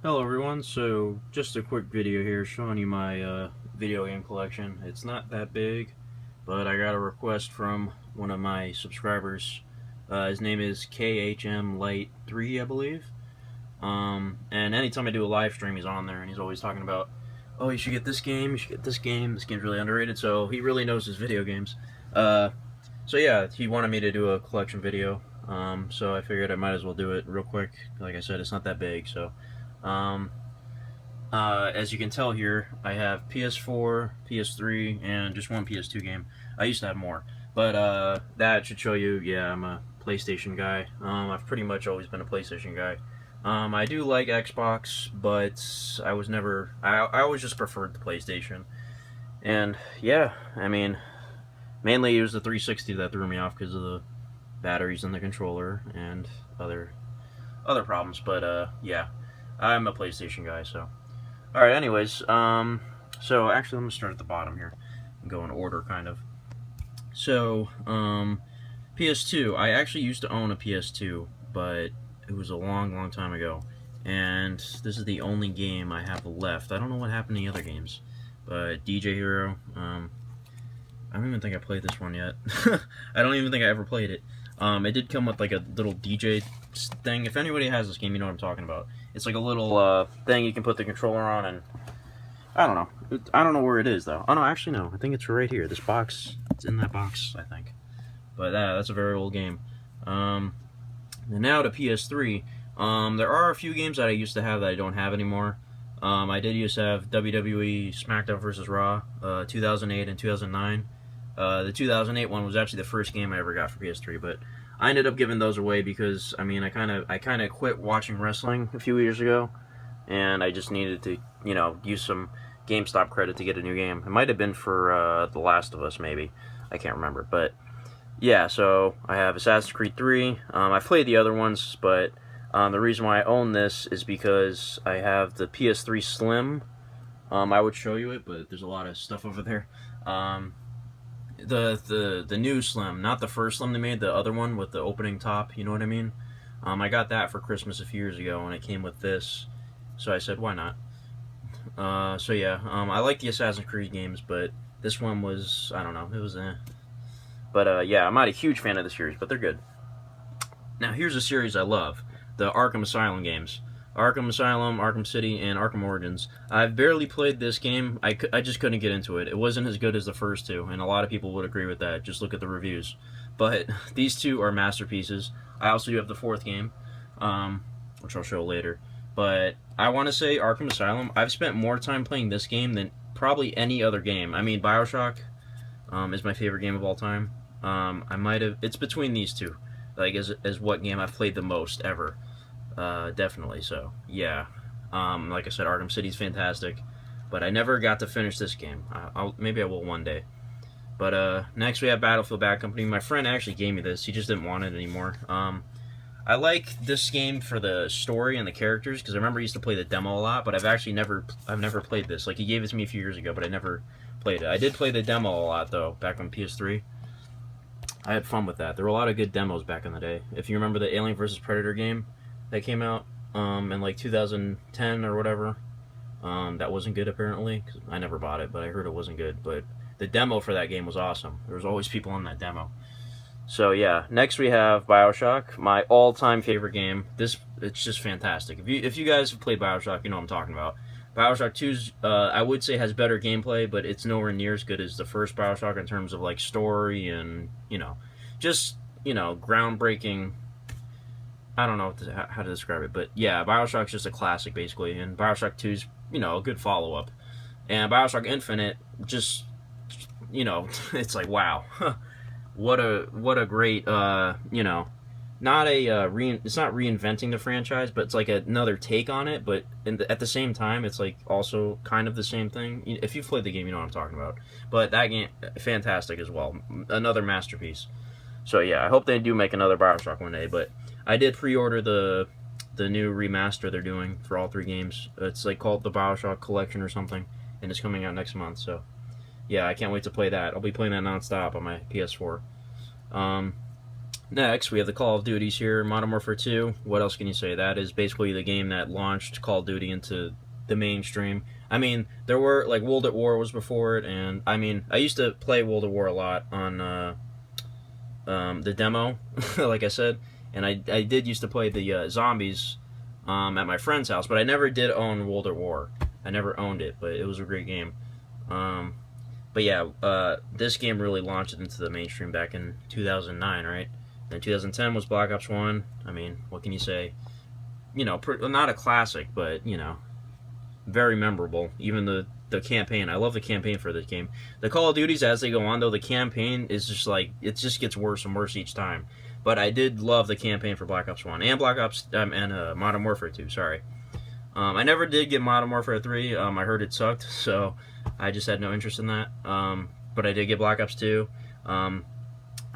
Hello everyone, so just a quick video here showing you my video game collection. It's not that big, but I got a request from one of my subscribers. His name is KHM Light 3, I believe. And anytime I do a live stream, he's on there and he's always talking about, oh, you should get this game, you should get this game's really underrated, so he really knows his video games. Uh, so yeah, he wanted me to do a collection video, so I figured I might as well do it real quick. Like I said, it's not that big, so... Um, as you can tell here, I have PS4, PS3, and just one PS2 game. I used to have more, but that should show you, yeah, I'm a PlayStation guy. I've pretty much always been a PlayStation guy. I do like Xbox, but I was never, I always just preferred the PlayStation. And yeah, I mean, mainly it was the 360 that threw me off because of the batteries in the controller and other problems, but yeah, I'm a PlayStation guy, so. Alright, anyways, so actually, let me start at the bottom here and go in order, kind of. So, PS2, I actually used to own a PS2, but it was a long, long time ago, and this is the only game I have left. I don't know what happened to the other games, but DJ Hero, I don't even think I played this one yet. I don't even think I ever played it. It did come with like a little DJ thing. If anybody has this game, you know what I'm talking about. It's like a little thing you can put the controller on, and I don't know. I don't know where it is though. Oh no, actually no. I think it's right here. This box. It's in that box, I think. But that's a very old game. And now to PS3. There are a few games that I used to have that I don't have anymore. I did used to have WWE SmackDown vs. Raw, 2008 and 2009. The 2008 one was actually the first game I ever got for PS3, but I ended up giving those away because I mean I kind of quit watching wrestling a few years ago, and I just needed to use some GameStop credit to get a new game. It might have been for The Last of Us, maybe. I can't remember, but yeah. So I have Assassin's Creed 3. I've played the other ones, but the reason why I own this is because I have the PS3 Slim. I would show you it, but there's a lot of stuff over there. The new Slim, not the first Slim they made, the other one with the opening top, you know what I mean? I got that for Christmas a few years ago, and it came with this, so I said, why not? So yeah, I like the Assassin's Creed games, but this one was, I don't know, it was But yeah, I'm not a huge fan of the series, but they're good. Now here's a series I love, the Arkham Asylum games. Arkham Asylum, Arkham City, and Arkham Origins. I've barely played this game. I just couldn't get into it. It wasn't as good as the first two, and a lot of people would agree with that. Just look at the reviews. But these two are masterpieces. I also do have the fourth game, which I'll show later. But I want to say Arkham Asylum, I've spent more time playing this game than probably any other game. I mean, Bioshock is my favorite game of all time. I might have... It's between these two. Like, as what game I've played the most ever. Definitely. So yeah, like I said, Arkham City's fantastic, but I never got to finish this game. Maybe I will one day. But next we have Battlefield Bad Company. My friend actually gave me this. He just didn't want it anymore. I like this game for the story and the characters because I remember I used to play the demo a lot, but I've never played this. Like he gave it to me a few years ago, but I never played it. I did play the demo a lot though back on PS3. I had fun with that. There were a lot of good demos back in the day. If you remember the Alien vs Predator game that came out in like 2010 or whatever. That wasn't good apparently. 'Cause I never bought it, but I heard it wasn't good. But the demo for that game was awesome. There was always people on that demo. So yeah, next we have Bioshock, my all-time favorite game. It's just fantastic. If you guys have played Bioshock, you know what I'm talking about. Bioshock 2's I would say has better gameplay, but it's nowhere near as good as the first Bioshock in terms of like story and just groundbreaking. I don't know how to describe it, but yeah, Bioshock's just a classic basically, and Bioshock 2's a good follow up, and Bioshock Infinite just it's like wow, what a great not a it's not reinventing the franchise, but it's like another take on it, but at the same time it's like also kind of the same thing. If you've played the game, you know what I'm talking about. But that game fantastic as well, another masterpiece. So yeah, I hope they do make another Bioshock one day, but I did pre-order the new remaster they're doing for all three games. It's like called the Bioshock Collection or something, and it's coming out next month. So yeah, I can't wait to play that. I'll be playing that nonstop on my PS4. Next, we have the Call of Duties here, Modern Warfare 2. What else can you say? That is basically the game that launched Call of Duty into the mainstream. I mean, there were, like, World at War was before it, and, I mean, I used to play World at War a lot on the demo, like I said, and I did used to play the zombies at my friend's house, but I never did own World at War. I never owned it, but it was a great game. But yeah, this game really launched it into the mainstream back in 2009, right? Then 2010 was Black Ops 1. I mean, what can you say? You know, not a classic, but, you know, very memorable. Even the campaign. I love the campaign for this game. The Call of Duties, as they go on, though, the campaign is just like, it just gets worse and worse each time. But I did love the campaign for Black Ops 1 and Modern Warfare 2, sorry. I never did get Modern Warfare 3. I heard it sucked, so I just had no interest in that. But I did get Black Ops 2.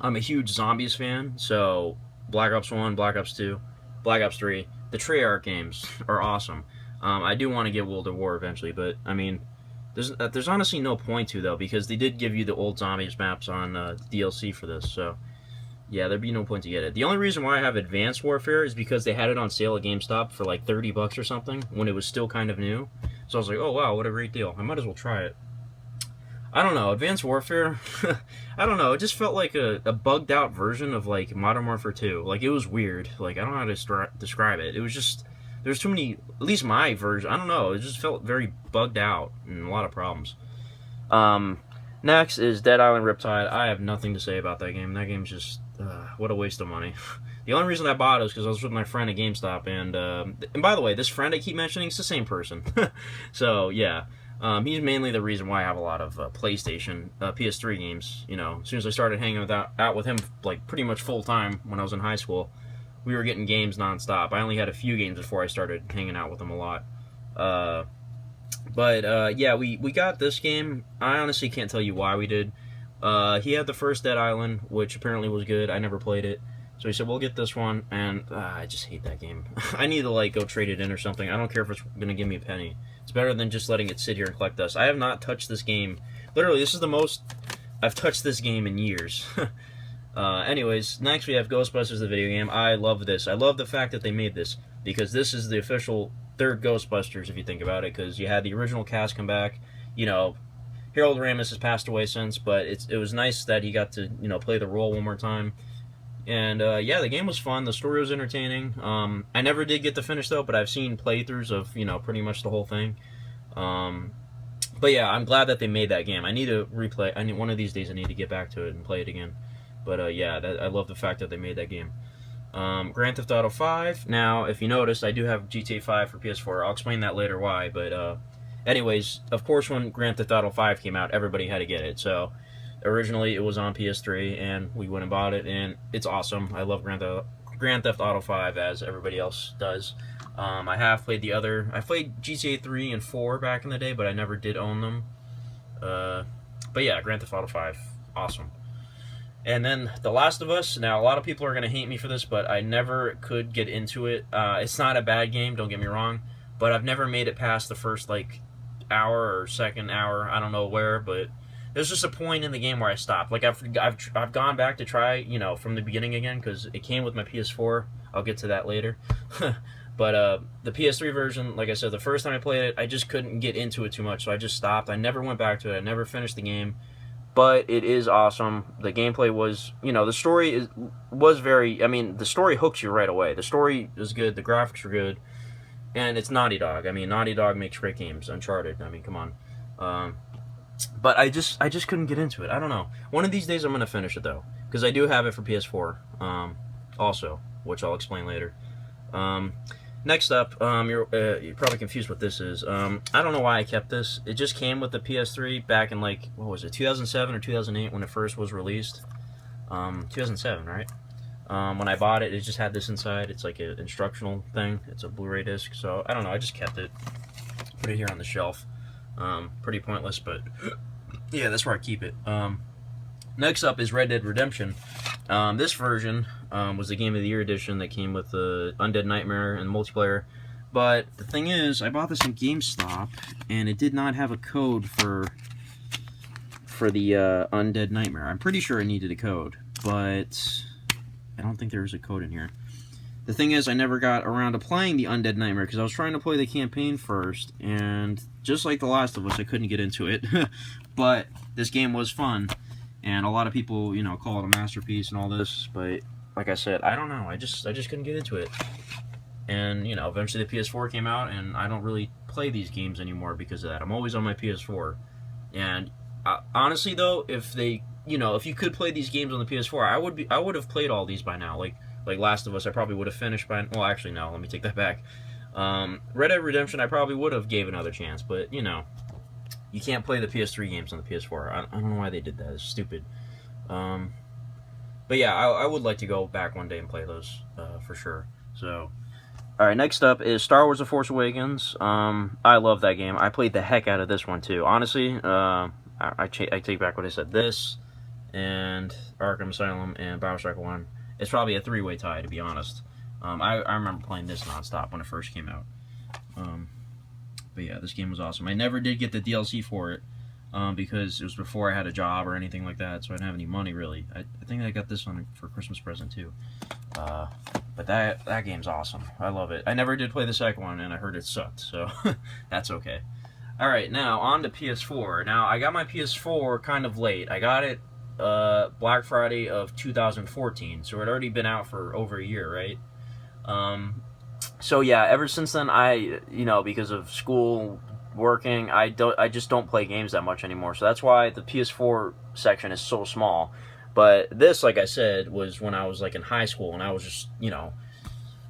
I'm a huge Zombies fan, so Black Ops 1, Black Ops 2, Black Ops 3. The Treyarch games are awesome. I do want to get World at War eventually, but, I mean, there's honestly no point to, though, because they did give you the old Zombies maps on DLC for this, so yeah, there'd be no point to get it. The only reason why I have Advanced Warfare is because they had it on sale at GameStop for like $30 or something when it was still kind of new. So I was like, oh wow, what a great deal. I might as well try it. I don't know, Advanced Warfare, I don't know, it just felt like a bugged out version of like Modern Warfare 2. Like, it was weird. Like, I don't know how to describe it. It was just, there's too many, at least my version, I don't know, it just felt very bugged out and a lot of problems. Next is Dead Island Riptide. I have nothing to say about that game. That game's just, what a waste of money. The only reason I bought it was because I was with my friend at GameStop, and by the way, this friend I keep mentioning is the same person. So, yeah. He's mainly the reason why I have a lot of PlayStation, PS3 games. You know, as soon as I started hanging out with him, like, pretty much full-time when I was in high school, we were getting games non-stop. I only had a few games before I started hanging out with him a lot. Yeah, we got this game. I honestly can't tell you why we did. He had the first Dead Island, which apparently was good. I never played it. So he said, we'll get this one, and I just hate that game. I need to, like, go trade it in or something. I don't care if it's going to give me a penny. It's better than just letting it sit here and collect dust. I have not touched this game. Literally, this is the most I've touched this game in years. Anyways, next we have Ghostbusters, the video game. I love this. I love the fact that they made this, because this is the official third Ghostbusters, if you think about it, because you had the original cast come back. You know, Harold Ramis has passed away since, but it was nice that he got to, you know, play the role one more time. And, yeah, the game was fun. The story was entertaining. I never did get to finish, though, but I've seen playthroughs of, you know, pretty much the whole thing. But, yeah, I'm glad that they made that game. I need to replay. One of these days I need to get back to it and play it again. But, yeah, I love the fact that they made that game. Grand Theft Auto 5. Now, if you notice, I do have GTA 5 for PS4. I'll explain that later why. But, anyways, of course, when Grand Theft Auto 5 came out, everybody had to get it. So, originally, it was on PS3, and we went and bought it, and it's awesome. I love Grand Theft Auto 5, as everybody else does. I have played I played GTA 3 and 4 back in the day, but I never did own them. But yeah, Grand Theft Auto 5, awesome. And then The Last of Us. Now, a lot of people are going to hate me for this, but I never could get into it. It's not a bad game, don't get me wrong, but I've never made it past the first, like, hour or second hour, I don't know where, but there's just a point in the game where I stopped. Like, I've gone back to try, you know, from the beginning again, because it came with my PS4. I'll get to that later. But the PS3 version, like I said, the first time I played it, I just couldn't get into it too much, so I just stopped. I never went back to it. I never finished the game. But it is awesome. The gameplay was, you know, the story was very, I mean, the story hooks you right away. The story is good, the graphics are good, and it's Naughty Dog. I mean, Naughty Dog makes great games. Uncharted, I mean, come on. But I just couldn't get into it. I don't know. One of these days I'm going to finish it, though, because I do have it for PS4 also, which I'll explain later. Next up, you're probably confused what this is. I don't know why I kept this. It just came with the PS3 back in, like, what was it, 2007 or 2008 when it first was released? 2007, right? When I bought it, it just had this inside. It's like an instructional thing. It's a Blu-ray disc, so I don't know. I just kept it. Put it here on the shelf. Pretty pointless, but yeah, that's where I keep it. Next up is Red Dead Redemption. This version was the Game of the Year edition that came with the Undead Nightmare and multiplayer. But the thing is, I bought this in GameStop, and it did not have a code for the Undead Nightmare. I'm pretty sure I needed a code, but I don't think there was a code in here. The thing is, I never got around to playing the Undead Nightmare because I was trying to play the campaign first, and just like The Last of Us, I couldn't get into it. But this game was fun, and a lot of people, you know, call it a masterpiece and all this. But like I said, I don't know. I just couldn't get into it. And you know, eventually the PS4 came out, and I don't really play these games anymore because of that. I'm always on my PS4. And honestly, though, if they, you know, if you could play these games on the PS4, I would have played all these by now. Like Last of Us, I probably would have finished by... Well, actually, no, let me take that back. Red Dead Redemption, I probably would have gave another chance, but, you know, you can't play the PS3 games on the PS4. I don't know why they did that. It's stupid. But yeah, I would like to go back one day and play those, for sure. So, alright, next up is Star Wars The Force Awakens. I love that game. I played the heck out of this one, too. Honestly, I take back what I said. This, and Arkham Asylum, and Bioshock 1. It's probably a three-way tie, to be honest. I remember playing this nonstop when it first came out. But yeah, this game was awesome. I never did get the DLC for it because it was before I had a job or anything like that, so I didn't have any money, really. I think I got this one for a Christmas present, too. But that game's awesome. I love it. I never did play the second one, and I heard it sucked, so that's okay. Alright, now, on to PS4. Now, I got my PS4 kind of late. I got it Black Friday of 2014, so it had already been out for over a year, right? So yeah, ever since then, you know, because of school, working, I just don't play games that much anymore, so that's why the PS4 section is so small. But this, like I said, was when I was like in high school, and I was just, you know,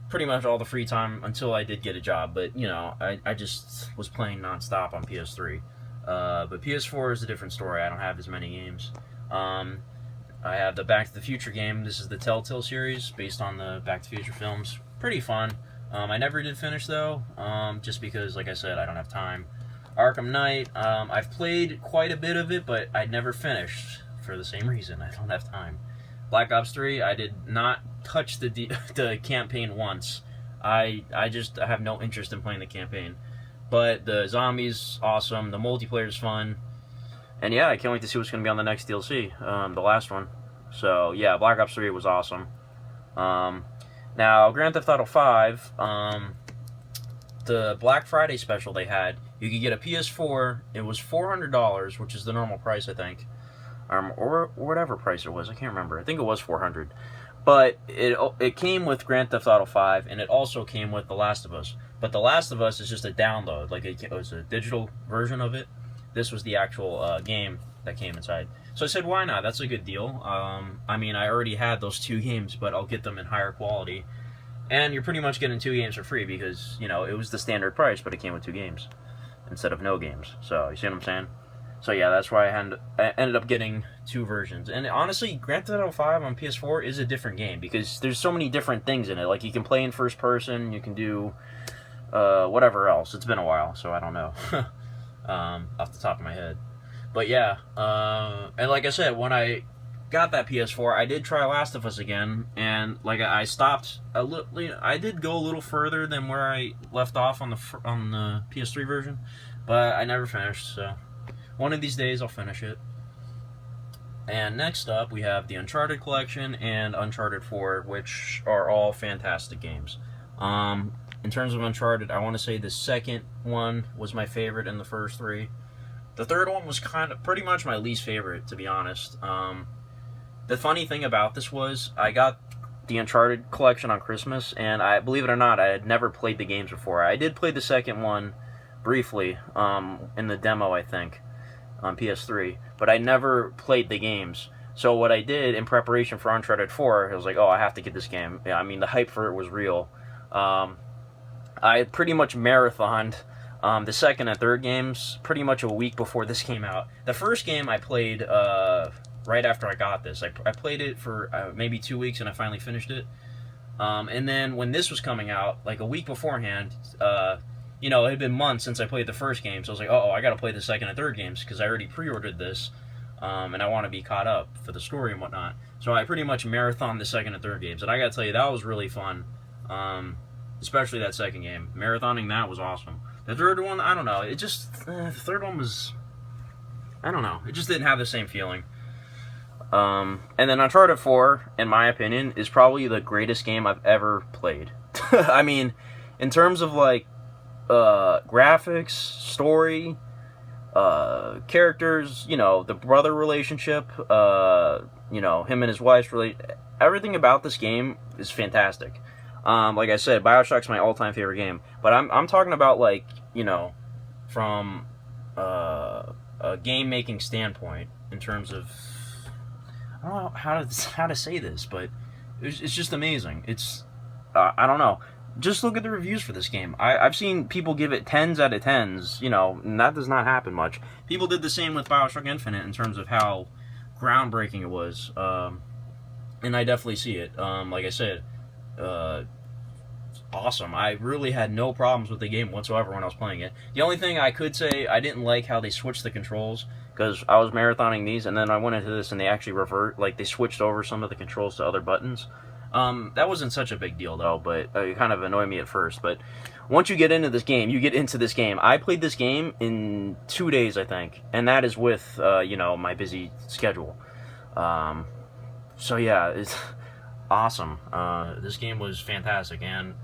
pretty much all the free time until I did get a job, but, you know, I just was playing nonstop on PS3. But PS4 is a different story. I don't have as many games. I have the Back to the Future game. This is the Telltale series based on the Back to the Future films. Pretty fun. I never did finish, though, just because, like I said, I don't have time. Arkham Knight, I've played quite a bit of it, but I never finished for the same reason. I don't have time. Black Ops 3, I did not touch the campaign once. I have no interest in playing the campaign. But the zombies, awesome. The multiplayer's fun. And yeah, I can't wait to see what's going to be on the next DLC, the last one. So yeah, Black Ops 3 was awesome. Now, Grand Theft Auto 5, the Black Friday special they had, you could get a PS4, it was $400, which is the normal price, I think. Or whatever price it was, I can't remember. I think it was $400. But it came with Grand Theft Auto 5, and it also came with The Last of Us. But The Last of Us is just a download, like it was a digital version of it. This was the actual game that came inside. So I said, why not? That's a good deal. I mean, I already had those two games, but I'll get them in higher quality. And you're pretty much getting two games for free because, you know, it was the standard price, but it came with two games instead of no games. So, you see what I'm saying? So yeah, that's why I ended up getting two versions. And honestly, Grand Theft Auto 5 on PS4 is a different game because there's so many different things in it. Like, you can play in first person, you can do whatever else. It's been a while, so I don't know. Off the top of my head. But yeah, and like I said, when I got that PS4, I did try Last of Us again, and like I stopped a little. I did go a little further than where I left off on the PS3 version, but I never finished. So one of these days I'll finish it. And next up, we have the Uncharted collection and Uncharted 4, which are all fantastic games. In terms of Uncharted, I want to say the second one was my favorite in the first three. The third one was pretty much my least favorite, to be honest. The funny thing about this was I got the Uncharted collection on Christmas, and believe it or not, I had never played the games before. I did play the second one briefly in the demo, I think, on PS3, but I never played the games. So what I did in preparation for Uncharted 4, I was like, oh, I have to get this game. Yeah, I mean, the hype for it was real. I pretty much marathoned the second and third games pretty much a week before this came out. The first game I played right after I got this. I played it for maybe 2 weeks, and I finally finished it. And then when this was coming out, like a week beforehand, you know, it had been months since I played the first game, so I was like, oh, I gotta play the second and third games, because I already pre-ordered this, and I want to be caught up for the story and whatnot. So I pretty much marathoned the second and third games, and I gotta tell you, that was really fun. Especially that second game. Marathoning that was awesome. The third one, I don't know. It just, the third one was, I don't know. It just didn't have the same feeling. And then Uncharted 4, in my opinion, is probably the greatest game I've ever played. I mean, in terms of like graphics, story, characters, you know, the brother relationship, you know, him and his wife's everything about this game is fantastic. Like I said, BioShock's my all-time favorite game, but I'm talking about, like, you know, from a game-making standpoint, in terms of, I don't know how to say this, but it's just amazing. It's I don't know. Just look at the reviews for this game. I've seen people give it 10s out of 10s, you know, and that does not happen much. People did the same with BioShock Infinite in terms of how groundbreaking it was, and I definitely see it. Like I said, awesome. I really had no problems with the game whatsoever when I was playing it. The only thing I could say, I didn't like how they switched the controls, because I was marathoning these, and then I went into this, and they actually like, they switched over some of the controls to other buttons. That wasn't such a big deal, though, but it kind of annoyed me at first. But once you get into this game, I played this game in 2 days, I think, and that is with, you know, my busy schedule. So yeah, it's awesome. This game was fantastic, and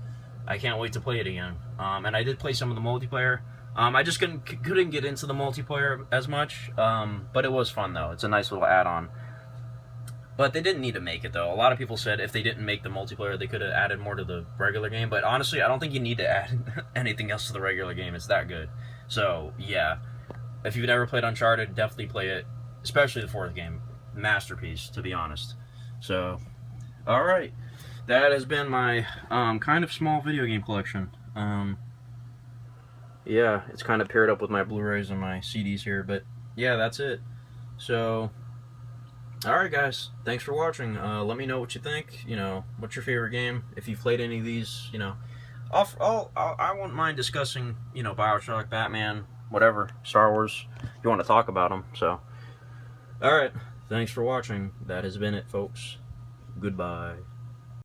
I can't wait to play it again. And I did play some of the multiplayer. I just couldn't get into the multiplayer as much, but it was fun, though. It's a nice little add-on. But they didn't need to make it, though. A lot of people said if they didn't make the multiplayer, they could have added more to the regular game. But honestly, I don't think you need to add anything else to the regular game. It's that good. So, yeah. If you've never played Uncharted, definitely play it. Especially the fourth game. Masterpiece, to be honest. So, alright. That has been my kind of small video game collection. Yeah, it's kind of paired up with my Blu-rays and my CDs here. But, yeah, that's it. So... Alright guys, thanks for watching. Let me know what you think. You know, what's your favorite game? If you've played any of these, you know, I won't mind discussing, you know, BioShock, Batman, whatever, Star Wars. You want to talk about them, so. Alright, thanks for watching. That has been it, folks. Goodbye.